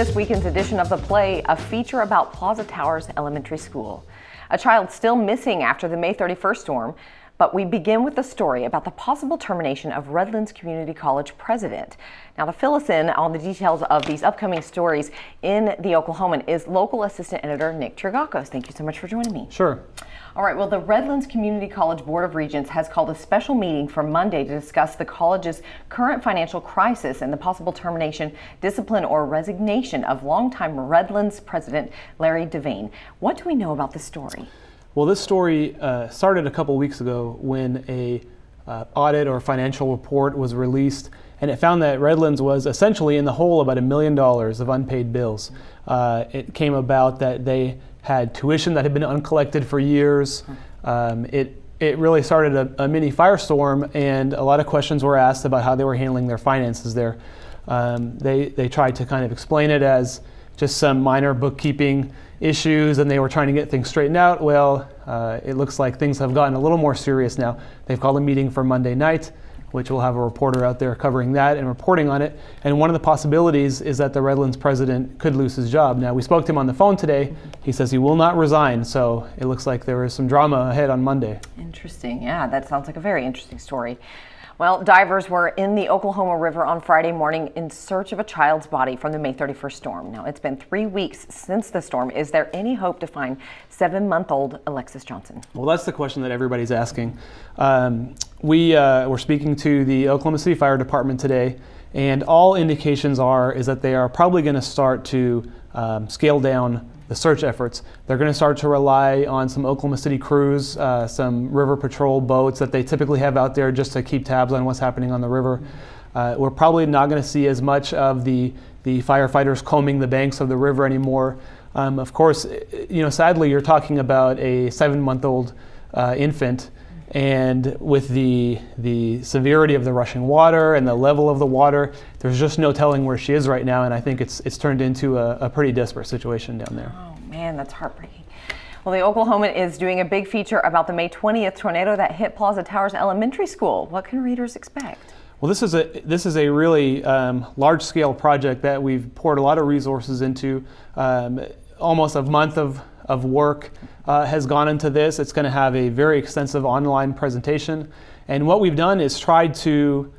this weekend's edition of The Play, a feature about Plaza Towers Elementary School. A child still missing after the May 31st storm, but we begin with a story about the possible termination of Redlands Community College president. Now, to fill us in on the details of these upcoming stories in the Oklahoman is local assistant editor Nick Trigakos. Thank you so much for joining me. Sure. All right, well, the Redlands Community College Board of Regents has called a special meeting for Monday to discuss the college's current financial crisis and the possible termination, discipline, or resignation of longtime Redlands president Larry Devane. What do we know about this story? Well, this story started a couple weeks ago when a audit or financial report was released, and it found that Redlands was essentially in the hole about $1 million of unpaid bills. It came about that they had tuition that had been uncollected for years. It really started a mini firestorm, and a lot of questions were asked about how they were handling their finances there. They tried to kind of explain it as just some minor bookkeeping issues, and they were trying to get things straightened out. Well, it looks like things have gotten a little more serious now. They've called a meeting for Monday night, which will have a reporter out there covering that and reporting on it. And one of the possibilities is that the Redlands president could lose his job. Now, we spoke to him on the phone today. He says he will not resign, so it looks like there is some drama ahead on Monday. Interesting. Yeah, that sounds like a very interesting story. Well, divers were in the Oklahoma River on Friday morning in search of a child's body from the May 31st storm. Now, it's been 3 weeks since the storm. Is there any hope to find 7-month-old Alexis Johnson? Well, that's the question that everybody's asking. We were speaking to the Oklahoma City Fire Department today, and all indications is that they are probably going to start to scale down the search efforts. They're going to start to rely on some Oklahoma City crews, some river patrol boats that they typically have out there just to keep tabs on what's happening on the river. We're probably not going to see as much of the firefighters combing the banks of the river anymore. Of course, sadly, you're talking about a 7-month-old infant, and with the severity of the rushing water and the level of the water, there's just no telling where she is right now, and I think it's turned into a pretty desperate situation down there. Oh man, that's heartbreaking. Well, the Oklahoman is doing a big feature about the May 20th tornado that hit Plaza Towers Elementary School. What can readers expect? Well, this is a really large-scale project that we've poured a lot of resources into. Almost a month of work has gone into this. It's going to have a very extensive online presentation. And what we've done is tried to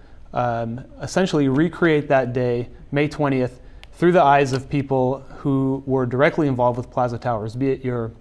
essentially recreate that day, May 20th, through the eyes of people who were directly involved with Plaza Towers, be it your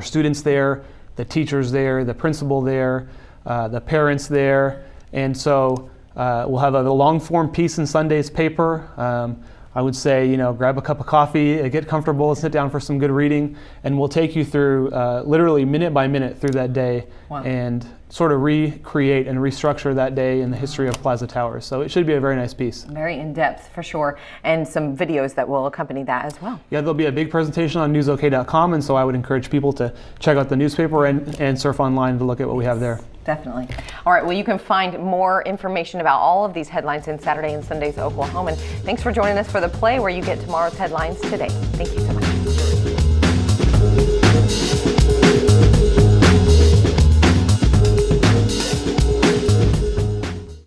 students there, the teachers there, the principal there, the parents there. And so we'll have a long-form piece in Sunday's paper. I would say, grab a cup of coffee, get comfortable, sit down for some good reading, and we'll take you through literally minute by minute through that day. Wow. And sort of recreate and restructure that day in the history of Plaza Towers. So it should be a very nice piece. Very in-depth for sure, and some videos that will accompany that as well. Yeah, there'll be a big presentation on newsok.com, and so I would encourage people to check out the newspaper and surf online to look at what we have there. Definitely. All right, well, you can find more information about all of these headlines in Saturday and Sunday's Oklahoman. Thanks for joining us for The Play, where you get tomorrow's headlines today. Thank you so much.